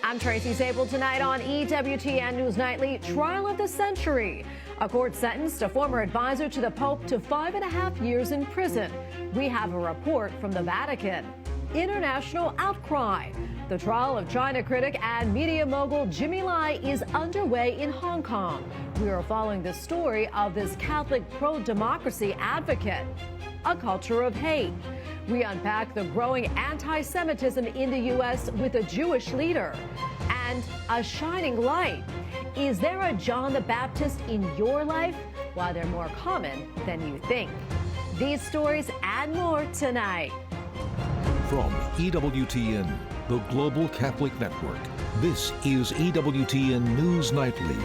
I'm Tracy Sabol. Tonight on EWTN News Nightly, trial of the century. A court sentenced a former advisor to the Pope to 5.5 years in prison. We have a report from the Vatican. International outcry. The trial of China critic and media mogul Jimmy Lai is underway in Hong Kong. We are following the story of this Catholic pro-democracy advocate. A culture of hate. We unpack the growing anti-Semitism in the U.S. with a Jewish leader. And a shining light. Is there a John the Baptist in your life? Well, they're more common than you think. These stories and more tonight. From EWTN, the Global Catholic Network, this is EWTN News Nightly.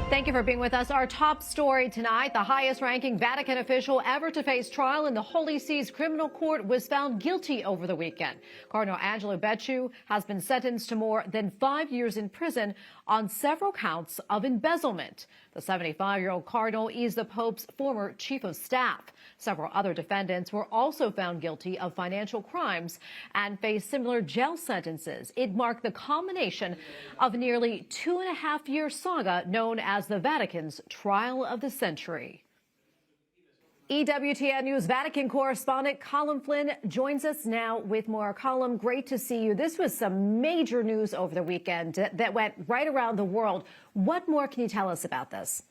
Thank you for being with us. Our top story tonight, the highest-ranking Vatican official ever to face trial in the Holy See's criminal court was found guilty over the weekend. Cardinal Angelo Becciu has been sentenced to more than 5 years in prison on several counts of embezzlement. The 75-year-old cardinal is the Pope's former chief of staff. Several other defendants were also found guilty of financial crimes and faced similar jail sentences. It marked the culmination of a nearly 2.5-year saga known as the Vatican's trial of the century. EWTN News Vatican correspondent Colin Flynn joins us now with more. Colin, great to see you. This was some major news over the weekend that went right around the world. What more can you tell us about this?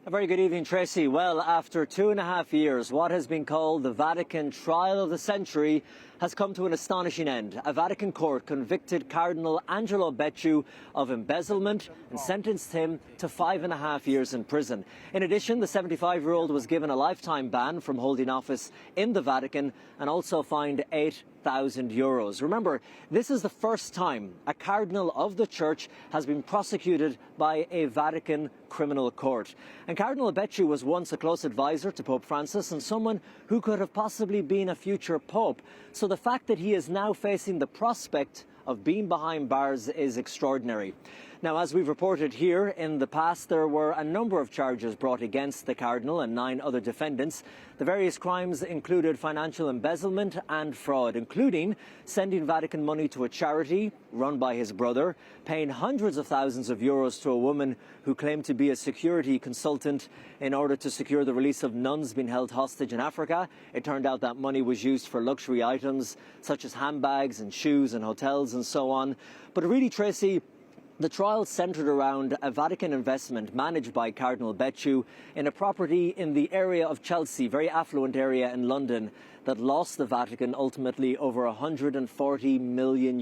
A very good evening, Tracy. Well, after 2.5 years, what has been called the Vatican trial of the century has come to an astonishing end. A Vatican court convicted Cardinal Angelo Becciu of embezzlement and sentenced him to 5.5 years in prison. In addition, the 75-year-old was given a lifetime ban from holding office in the Vatican and also fined €8,000. Remember, this is the first time a cardinal of the Church has been prosecuted by a Vatican criminal court. And Cardinal Becciu was once a close advisor to Pope Francis and someone who could have possibly been a future pope. So the fact that he is now facing the prospect of being behind bars is extraordinary. Now, as we've reported here, in the past there were a number of charges brought against the Cardinal and 9 other defendants. The various crimes included financial embezzlement and fraud, including sending Vatican money to a charity run by his brother, paying hundreds of thousands of euros to a woman who claimed to be a security consultant in order to secure the release of nuns being held hostage in Africa. It turned out that money was used for luxury items such as handbags and shoes and hotels and so on. But really, Tracy, the trial centred around a Vatican investment managed by Cardinal Becciu in a property in the area of Chelsea, very affluent area in London, that lost the Vatican ultimately over €140 million.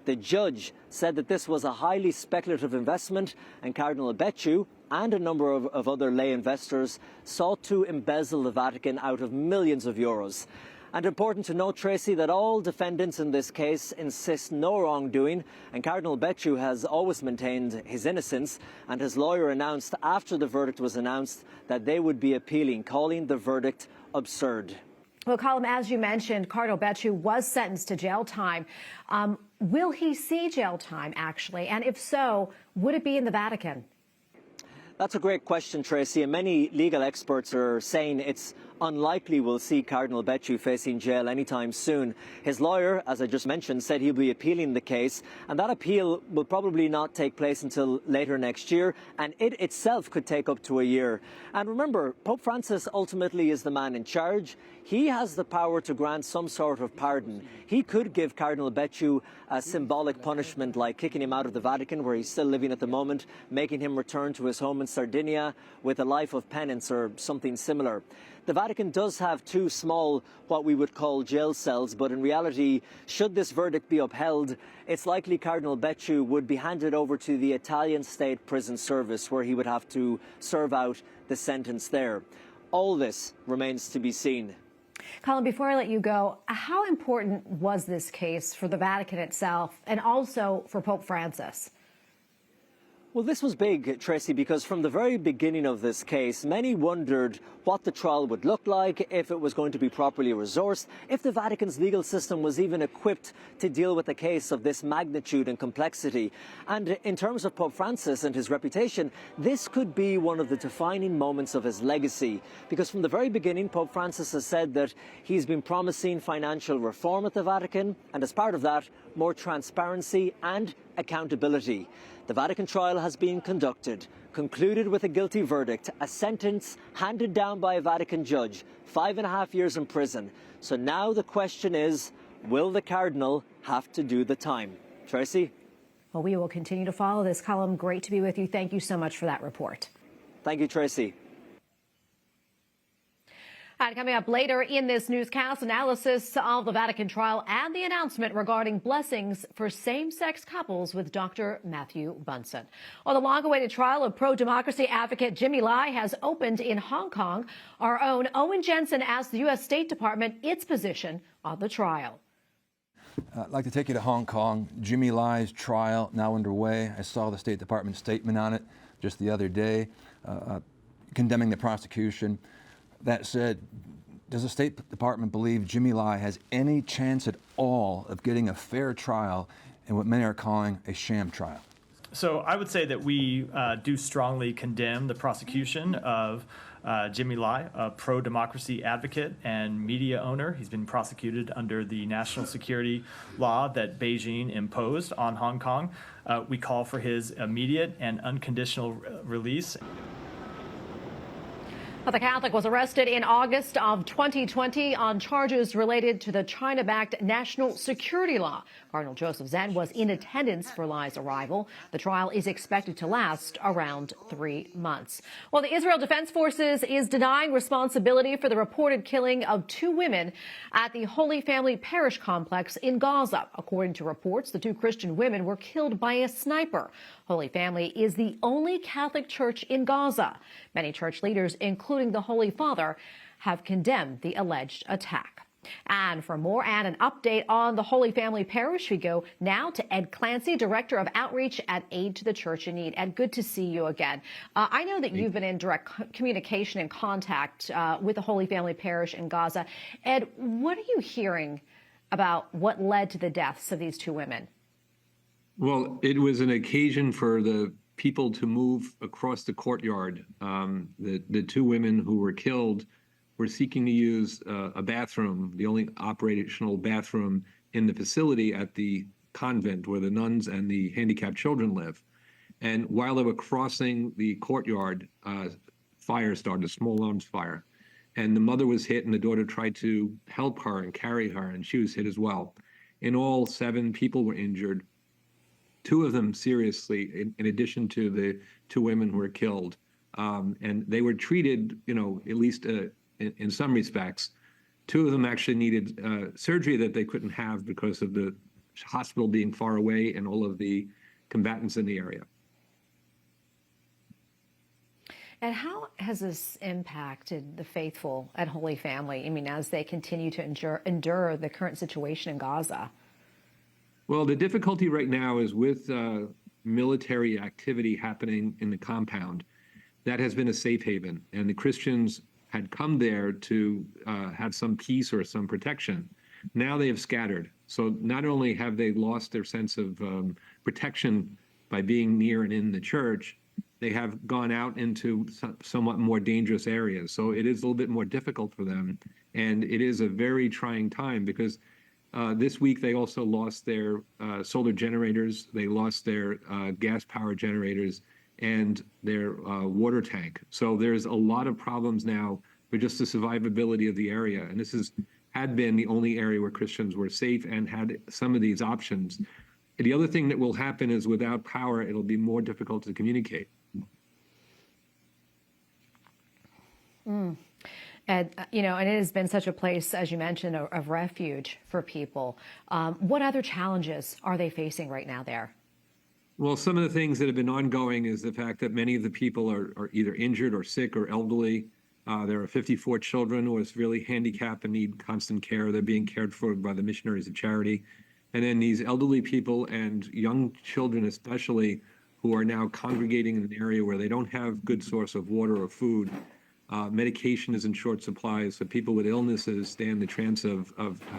The judge said that this was a highly speculative investment, and Cardinal Becciu and a number of other lay investors sought to embezzle the Vatican out of millions of euros. And important to note, Tracy, that all defendants in this case insist no wrongdoing, and Cardinal Becciu has always maintained his innocence, and his lawyer announced after the verdict was announced that they would be appealing, calling the verdict absurd. Well, Colin, as you mentioned, Cardinal Becciu was sentenced to jail time. Will he see jail time, actually? And if so, would it be in the Vatican? That's a great question, Tracy, and many legal experts are saying it's unlikely we'll see Cardinal Becciu facing jail anytime soon. His lawyer, as I just mentioned, said he'll be appealing the case, and that appeal will probably not take place until later next year, and it itself could take up to a year. And remember, Pope Francis ultimately is the man in charge. He has the power to grant some sort of pardon. He could give Cardinal Becciu a symbolic punishment like kicking him out of the Vatican, where he's still living at the moment, making him return to his home in Sardinia with a life of penance or something similar. The Vatican does have 2 small, what we would call jail cells, but in reality, should this verdict be upheld, it's likely Cardinal Becciu would be handed over to the Italian State Prison Service, where he would have to serve out the sentence there. All this remains to be seen. Colin, before I let you go, how important was this case for the Vatican itself and also for Pope Francis? Well, this was big, Tracy, because from the very beginning of this case, many wondered what the trial would look like, if it was going to be properly resourced, if the Vatican's legal system was even equipped to deal with a case of this magnitude and complexity. And in terms of Pope Francis and his reputation, this could be one of the defining moments of his legacy, because from the very beginning, Pope Francis has said that he's been promising financial reform at the Vatican, and as part of that, more transparency and accountability. The Vatican trial has been conducted, concluded with a guilty verdict, a sentence handed down by a Vatican judge, 5.5 years in prison. So now the question is, will the Cardinal have to do the time? Tracy? Well, we will continue to follow this. Colum, great to be with you. Thank you so much for that report. Thank you, Tracy. And coming up later in this newscast, analysis of the Vatican trial and the announcement regarding blessings for same-sex couples with Dr. Matthew Bunson. Well, the long-awaited trial of pro-democracy advocate Jimmy Lai has opened in Hong Kong. Our own Owen Jensen asked the U.S. State Department its position on the trial. I'd like to take you to Hong Kong. Jimmy Lai's trial now underway. I saw the State Department statement on it just the other day, condemning the prosecution. That said, does the State Department believe Jimmy Lai has any chance at all of getting a fair trial in what many are calling a sham trial? So I would say that we do strongly condemn the prosecution of Jimmy Lai, a pro-democracy advocate and media owner. He's been prosecuted under the national security law that Beijing imposed on Hong Kong. We call for his immediate and unconditional release. The Catholic was arrested in August of 2020 on charges related to the China-backed national security law. Cardinal Joseph Zen was in attendance for Lai's arrival. The trial is expected to last around 3 months. Well, the Israel Defense Forces is denying responsibility for the reported killing of 2 women at the Holy Family Parish complex in Gaza. According to reports, the 2 Christian women were killed by a sniper. Holy Family is the only Catholic church in Gaza. Many church leaders, including the Holy Father, have condemned the alleged attack. And for more and an update on the Holy Family Parish, we go now to Ed Clancy, Director of Outreach at Aid to the Church in Need. Ed, good to see you again. I know that you've been in direct communication and contact with the Holy Family Parish in Gaza. Ed, what are you hearing about what led to the deaths of these 2 women? Well, it was an occasion for the people to move across the courtyard. The 2 women who were killed were seeking to use a bathroom, the only operational bathroom in the facility at the convent where the nuns and the handicapped children live. And while they were crossing the courtyard, fire started, a small arms fire. And the mother was hit and the daughter tried to help her and carry her, and she was hit as well. In all, 7 people were injured. 2 of them seriously, in addition to the 2 women who were killed. And they were treated, at least in some respects. 2 of them actually needed surgery that they couldn't have because of the hospital being far away and all of the combatants in the area. And how has this impacted the faithful at Holy Family? I mean, as they continue to endure the current situation in Gaza? Well, the difficulty right now is with military activity happening in the compound. That has been a safe haven, and the Christians had come there to have some peace or some protection. Now they have scattered. So not only have they lost their sense of protection by being near and in the church, they have gone out into somewhat more dangerous areas. So it is a little bit more difficult for them, and it is a very trying time because this week, they also lost their solar generators, they lost their gas power generators, and their water tank. So there's a lot of problems now for just the survivability of the area. And this had been the only area where Christians were safe and had some of these options. The other thing that will happen is without power, it'll be more difficult to communicate. And, and it has been such a place, as you mentioned, of refuge for people. What other challenges are they facing right now there? Well, some of the things that have been ongoing is the fact that many of the people are either injured or sick or elderly. There are 54 children who are severely handicapped and need constant care. They're being cared for by the Missionaries of Charity. And then these elderly people and young children especially who are now congregating in an area where they don't have good source of water or food. Medication is in short supply, so people with illnesses stand the chance of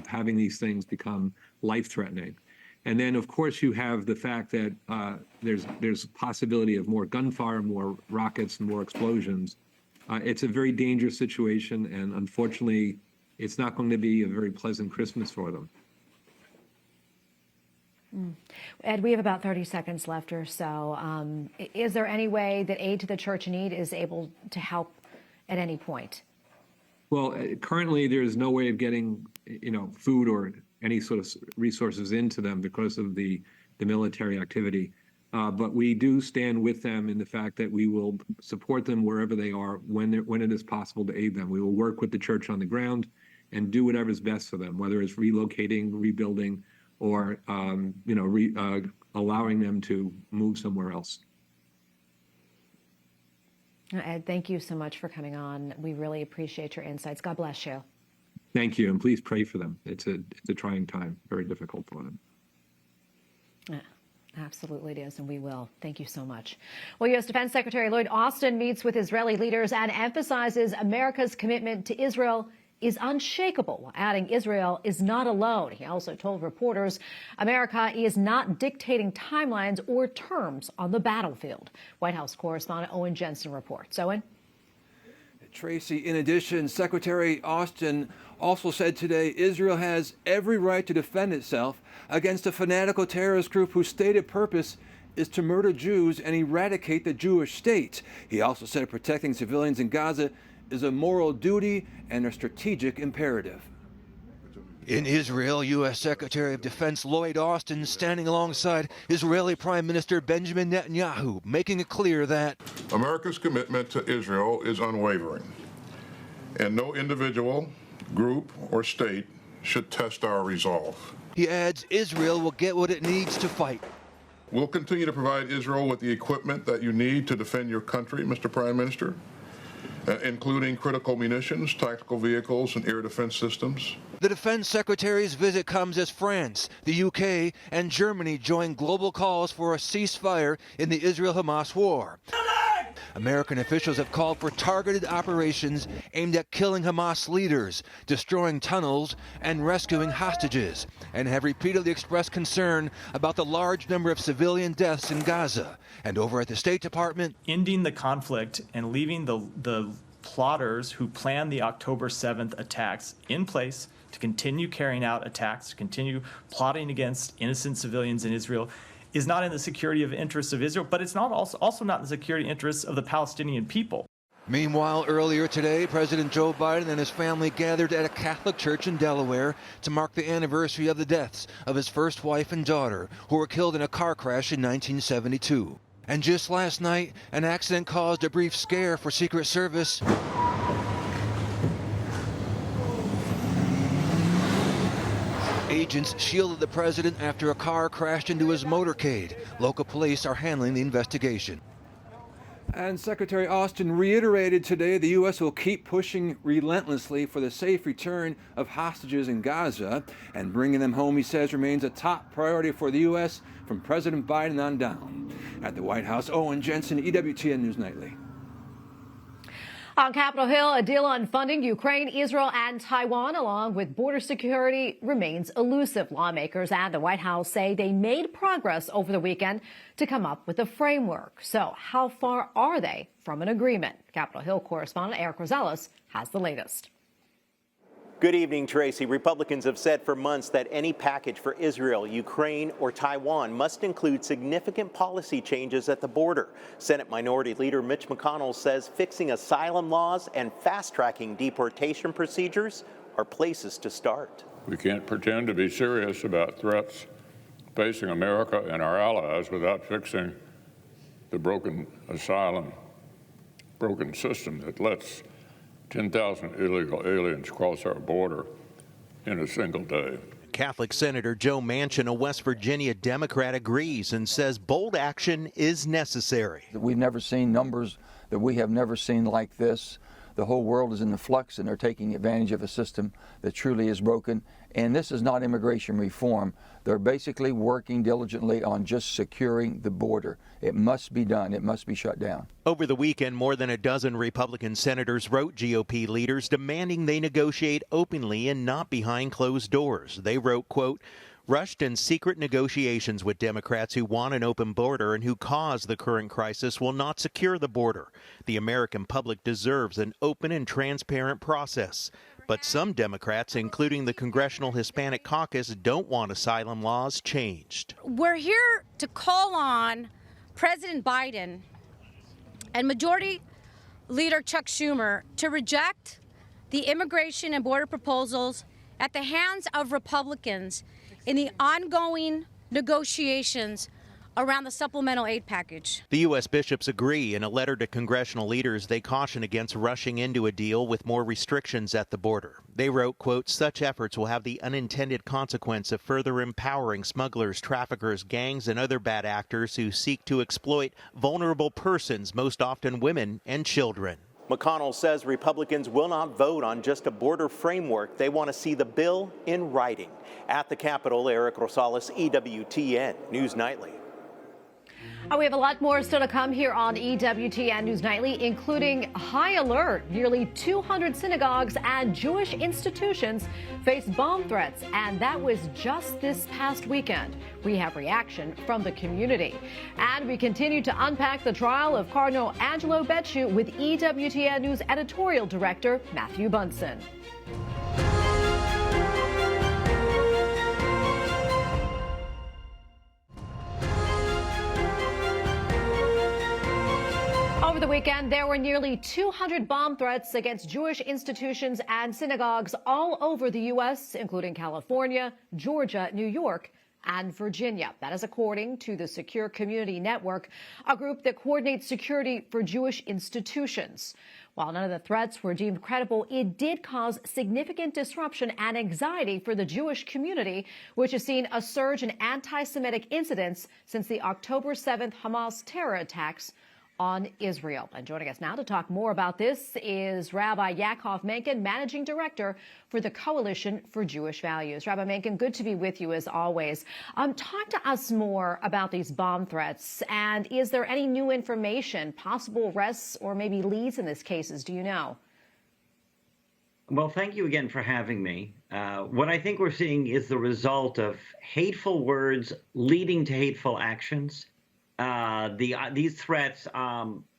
having these things become life-threatening. And then, of course, you have the fact that there's possibility of more gunfire, more rockets, and more explosions. It's a very dangerous situation, and unfortunately, it's not going to be a very pleasant Christmas for them. Ed, we have about 30 seconds left or so. Is there any way that Aid to the Church in Need is able to help at any point? Well, currently there's no way of getting, food or any sort of resources into them because of the military activity. But we do stand with them in the fact that we will support them wherever they are when it is possible to aid them. We will work with the church on the ground and do whatever is best for them, whether it's relocating, rebuilding, or allowing them to move somewhere else. Ed, thank you so much for coming on. We really appreciate your insights. God bless you. Thank you, and please pray for them. It's a trying time, very difficult for them. Absolutely it is, and we will. Thank you so much. Well, U.S. Defense Secretary Lloyd Austin meets with Israeli leaders and emphasizes America's commitment to Israel is unshakable, adding Israel is not alone. He also told reporters America is not dictating timelines or terms on the battlefield. White House correspondent Owen Jensen reports. Owen? Tracy, in addition, Secretary Austin also said today Israel has every right to defend itself against a fanatical terrorist group whose stated purpose is to murder Jews and eradicate the Jewish state. He also said protecting civilians in Gaza is a moral duty and a strategic imperative. In Israel, U.S. Secretary of Defense Lloyd Austin standing alongside Israeli Prime Minister Benjamin Netanyahu, making it clear that America's commitment to Israel is unwavering, and no individual, group, or state should test our resolve. He adds Israel will get what it needs to fight. We'll continue to provide Israel with the equipment that you need to defend your country, Mr. Prime Minister, including critical munitions, tactical vehicles, and air defense systems. The defense secretary's visit comes as France, the UK, and Germany join global calls for a ceasefire in the Israel-Hamas war. American officials have called for targeted operations aimed at killing Hamas leaders, destroying tunnels, and rescuing hostages, and have repeatedly expressed concern about the large number of civilian deaths in Gaza. And over at the State Department, ending the conflict and leaving the plotters who planned the October 7th attacks in place to continue carrying out attacks, to continue plotting against innocent civilians in Israel, is not in the security of interests of Israel, but it's not also not in the security interests of the Palestinian people. Meanwhile, earlier today, President Joe Biden and his family gathered at a Catholic church in Delaware to mark the anniversary of the deaths of his first wife and daughter, who were killed in a car crash in 1972. And just last night, an accident caused a brief scare for Secret Service. Agents shielded the president after a car crashed into his motorcade. Local police are handling the investigation. And Secretary Austin reiterated today the U.S. will keep pushing relentlessly for the safe return of hostages in Gaza, and bringing them home, he says, remains a top priority for the U.S. from President Biden on down. At the White House, Owen Jensen, EWTN News Nightly. On Capitol Hill, a deal on funding Ukraine, Israel, and Taiwan, along with border security, remains elusive. Lawmakers at the White House say they made progress over the weekend to come up with a framework. So how far are they from an agreement? Capitol Hill correspondent Eric Rosales has the latest. Good evening, Tracy. Republicans have said for months that any package for Israel, Ukraine, or Taiwan must include significant policy changes at the border. Senate Minority Leader Mitch McConnell says fixing asylum laws and fast-tracking deportation procedures are places to start. We can't pretend to be serious about threats facing America and our allies without fixing the broken system that lets 10,000 illegal aliens cross our border in a single day. Catholic Senator Joe Manchin, a West Virginia Democrat, agrees and says bold action is necessary. We've never seen numbers that we have never seen like this. The whole world is in the flux, and they're taking advantage of a system that truly is broken. And this is not immigration reform. They're basically working diligently on just securing the border. It must be done. It must be shut down. Over the weekend, more than a dozen Republican senators wrote GOP leaders demanding they negotiate openly and not behind closed doors. They wrote, quote, rushed and secret negotiations with Democrats who want an open border and who cause the current crisis will not secure the border. The American public deserves an open and transparent process. But some Democrats, including the Congressional Hispanic Caucus, don't want asylum laws changed. We're here to call on President Biden and Majority Leader Chuck Schumer to reject the immigration and border proposals at the hands of Republicans in the ongoing negotiations around the supplemental aid package. The U.S. bishops agree. In a letter to congressional leaders, they caution against rushing into a deal with more restrictions at the border. They wrote, quote, such efforts will have the unintended consequence of further empowering smugglers, traffickers, gangs, and other bad actors who seek to exploit vulnerable persons, most often women and children. McConnell says Republicans will not vote on just a border framework. They want to see the bill in writing. At the Capitol, Eric Rosales, EWTN News Nightly. We have a lot more still to come here on EWTN News Nightly, including high alert. Nearly 200 synagogues and Jewish institutions face bomb threats, and that was just this past weekend. We have reaction from the community. And we continue to unpack the trial of Cardinal Angelo Becciu with EWTN News editorial director Matthew Bunson. Over the weekend, there were nearly 200 bomb threats against Jewish institutions and synagogues all over the U.S., including California, Georgia, New York, and Virginia. That is according to the Secure Community Network, a group that coordinates security for Jewish institutions. While none of the threats were deemed credible, it did cause significant disruption and anxiety for the Jewish community, which has seen a surge in anti-Semitic incidents since the October 7th Hamas terror attacks on Israel. And joining us now to talk more about this is Rabbi Yaakov Menken, Managing Director for the Coalition for Jewish Values. Rabbi Menken, good to be with you as always. Talk to us more about these bomb threats, and is there any new information, possible arrests or maybe leads in these cases? Do you know? Well, thank you again for having me. What I think we're seeing is the result of hateful words leading to hateful actions. These threats,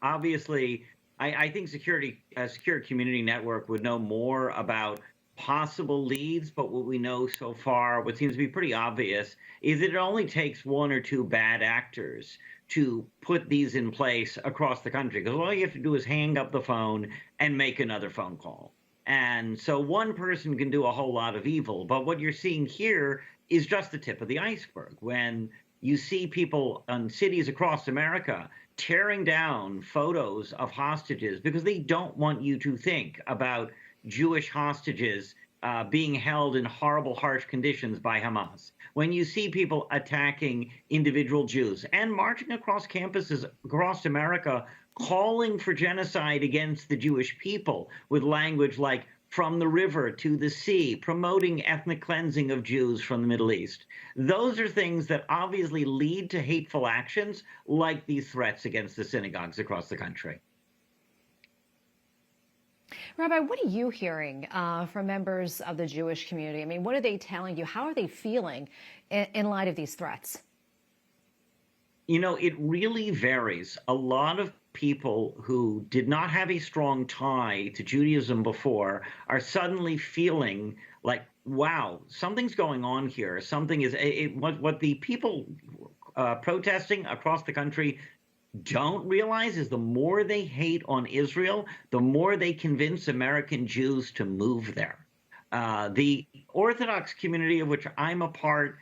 obviously, I think Secure Community Network would know more about possible leads, but what we know so far, what seems to be pretty obvious, is that it only takes one or two bad actors to put these in place across the country, because all you have to do is hang up the phone and make another phone call. And so one person can do a whole lot of evil, but what you're seeing here is just the tip of the iceberg. When you see people in cities across America tearing down photos of hostages because they don't want you to think about Jewish hostages being held in horrible, harsh conditions by Hamas. When you see people attacking individual Jews and marching across campuses across America, calling for genocide against the Jewish people with language like from the river to the sea, promoting ethnic cleansing of Jews from the Middle East. Those are things that obviously lead to hateful actions like these threats against the synagogues across the country. Rabbi, what are you hearing from members of the Jewish community? I mean, what are they telling you? How are they feeling in light of these threats? You know, it really varies. A lot of people who did not have a strong tie to Judaism before are suddenly feeling like, wow, something's going on here. Something is what the people protesting across the country don't realize is the more they hate on Israel, the more they convince American Jews to move there. The Orthodox community of which I'm a part,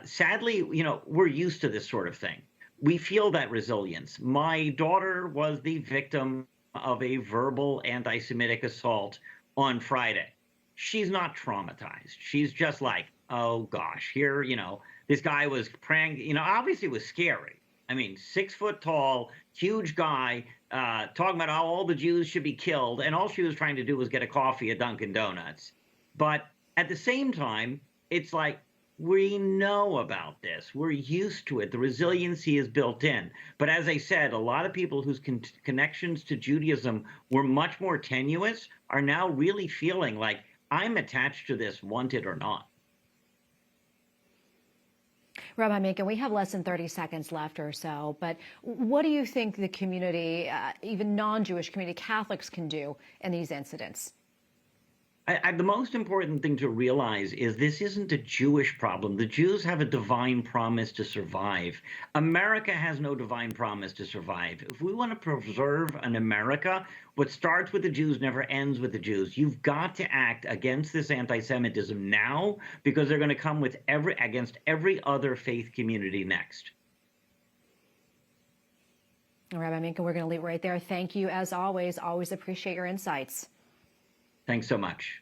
sadly, you know, we're used to this sort of thing. We feel that resilience. My daughter was the victim of a verbal anti-Semitic assault on Friday. She's not traumatized. She's just like, oh gosh, here, you know, this guy was praying, you know, obviously it was scary. I mean, 6 foot tall, huge guy, talking about how all the Jews should be killed, and all she was trying to do was get a coffee at Dunkin' Donuts. But at the same time, it's like, we know about this. We're used to it. The resiliency is built in. But as I said, a lot of people whose connections to Judaism were much more tenuous are now really feeling like, I'm attached to this, want it or not. Rabbi Menken, we have less than 30 seconds left or so, but what do you think the community, even non-Jewish community, Catholics, can do in these incidents? The most important thing to realize is this isn't a Jewish problem. The Jews have a divine promise to survive. America has no divine promise to survive. If we want to preserve an America, what starts with the Jews never ends with the Jews. You've got to act against this anti-Semitism now, because they're going to come with against every other faith community next. Rabbi Minka, we're going to leave it right there. Thank you, as always. Always appreciate your insights. Thanks so much.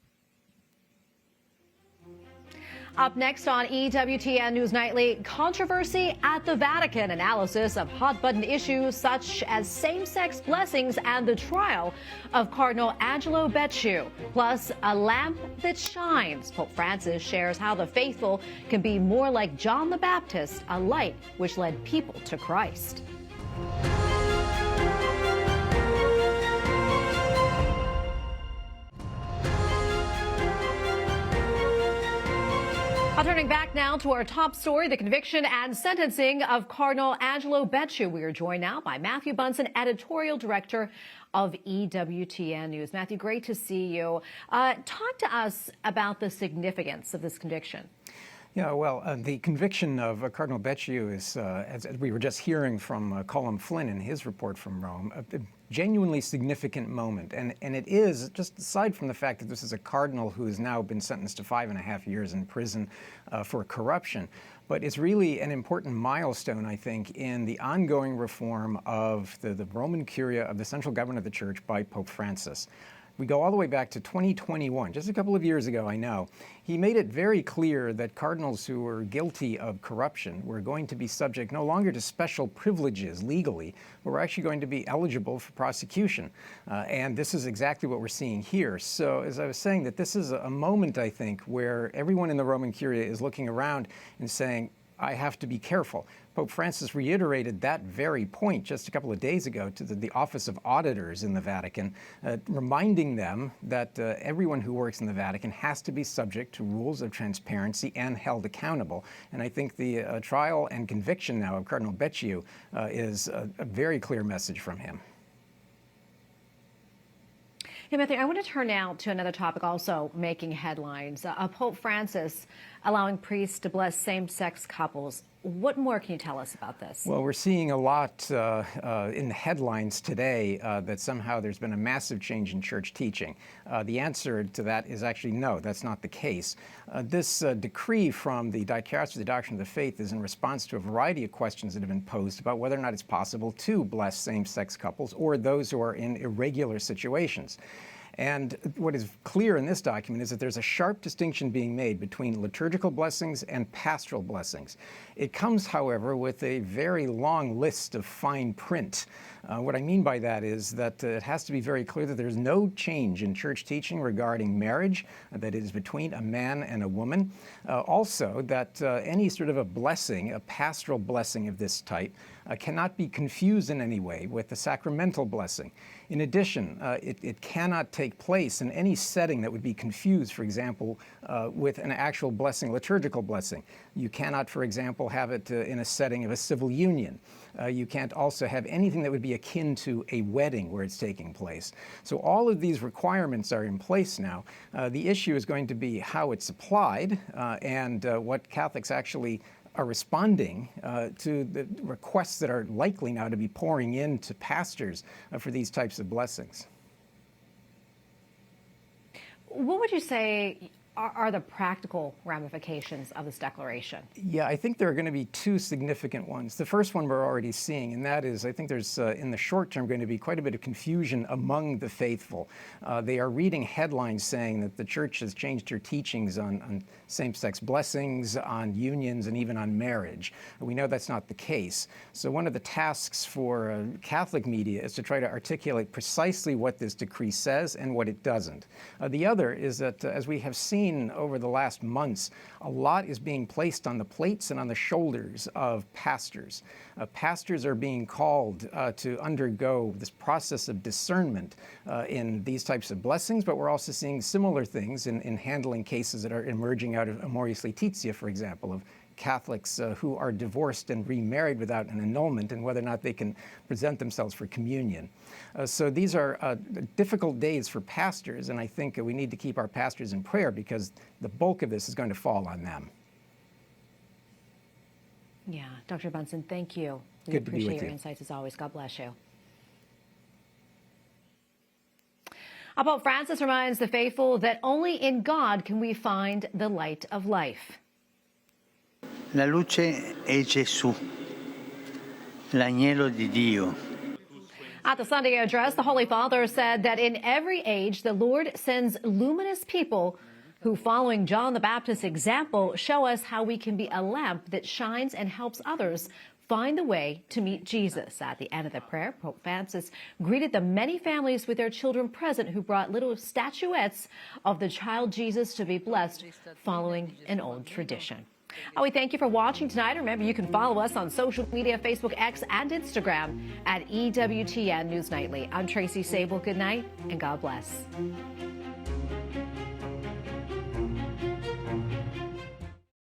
Up next on EWTN News Nightly, controversy at the Vatican, analysis of hot-button issues such as same-sex blessings and the trial of Cardinal Angelo Becciu, plus a lamp that shines. Pope Francis shares how the faithful can be more like John the Baptist, a light which led people to Christ. Turning back now to our top story, the conviction and sentencing of Cardinal Angelo Becciu. We are joined now by Matthew Bunson, editorial director of EWTN News. Matthew, great to see you. Talk to us about the significance of this conviction. Yeah, well, the conviction of Cardinal Becciu is, as we were just hearing from Colin Flynn in his report from Rome, a genuinely significant moment. And it is, just aside from the fact that this is a cardinal who has now been sentenced to 5.5 years in prison for corruption, but it's really an important milestone, I think, in the ongoing reform of the Roman Curia of the central government of the Church by Pope Francis. We go all the way back to 2021, just a couple of years ago, I know. He made it very clear that cardinals who were guilty of corruption were going to be subject no longer to special privileges legally, but were actually going to be eligible for prosecution. And this is exactly what we're seeing here. So as I was saying, that this is a moment, I think, where everyone in the Roman Curia is looking around and saying, I have to be careful. Pope Francis reiterated that very point just a couple of days ago to the Office of Auditors in the Vatican, reminding them that everyone who works in the Vatican has to be subject to rules of transparency and held accountable. And I think the trial and conviction now of Cardinal Becciu is a very clear message from him. Hey, Matthew, I want to turn now to another topic also making headlines. Pope Francis allowing priests to bless same-sex couples. What more can you tell us about this? Well, we're seeing a lot in the headlines today that somehow there's been a massive change in church teaching. The answer to that is actually no, that's not the case. This decree from the Dicastery of the Doctrine of the Faith is in response to a variety of questions that have been posed about whether or not it's possible to bless same-sex couples or those who are in irregular situations. And what is clear in this document is that there's a sharp distinction being made between liturgical blessings and pastoral blessings. It comes, however, with a very long list of fine print. What I mean by that is that it has to be very clear that there's no change in church teaching regarding marriage, that it is between a man and a woman. Also, that any sort of a blessing, a pastoral blessing of this type, cannot be confused in any way with the sacramental blessing. In addition, it cannot take place in any setting that would be confused, for example, with an actual blessing, liturgical blessing. You cannot, for example, have it in a setting of a civil union. You can't also have anything that would be akin to a wedding where it's taking place. So all of these requirements are in place now. The issue is going to be how it's applied and what Catholics actually are responding to the requests that are likely now to be pouring in to pastors for these types of blessings. What would you say are the practical ramifications of this declaration? Yeah, I think there are going to be two significant ones. The first one we're already seeing, and that is, I think there's, in the short term, going to be quite a bit of confusion among the faithful. They are reading headlines saying that the church has changed her teachings on same-sex blessings, on unions, and even on marriage. We know that's not the case. So one of the tasks for Catholic media is to try to articulate precisely what this decree says and what it doesn't. The other is that, as we have seen over the last months, a lot is being placed on the plates and on the shoulders of pastors. Pastors are being called to undergo this process of discernment in these types of blessings, but we're also seeing similar things in handling cases that are emerging out of Amoris Laetitia, for example, of Catholics who are divorced and remarried without an annulment and whether or not they can present themselves for communion. So these are difficult days for pastors, and I think we need to keep our pastors in prayer because the bulk of this is going to fall on them. Yeah, Dr. Bunson, thank you. We Good to be with appreciate your you. insights as always. God bless you. Pope Francis reminds the faithful that only in God can we find the light of life. La luce è Gesù, l'agnello di Dio. At the Sunday address, the Holy Father said that in every age, the Lord sends luminous people who, following John the Baptist's example, show us how we can be a lamp that shines and helps others find the way to meet Jesus. At the end of the prayer, Pope Francis greeted the many families with their children present who brought little statuettes of the child Jesus to be blessed, following an old tradition. We thank you for watching tonight. Remember, you can follow us on social media, Facebook, X, and Instagram at EWTN News Nightly. I'm Tracy Sabol. Good night, and God bless.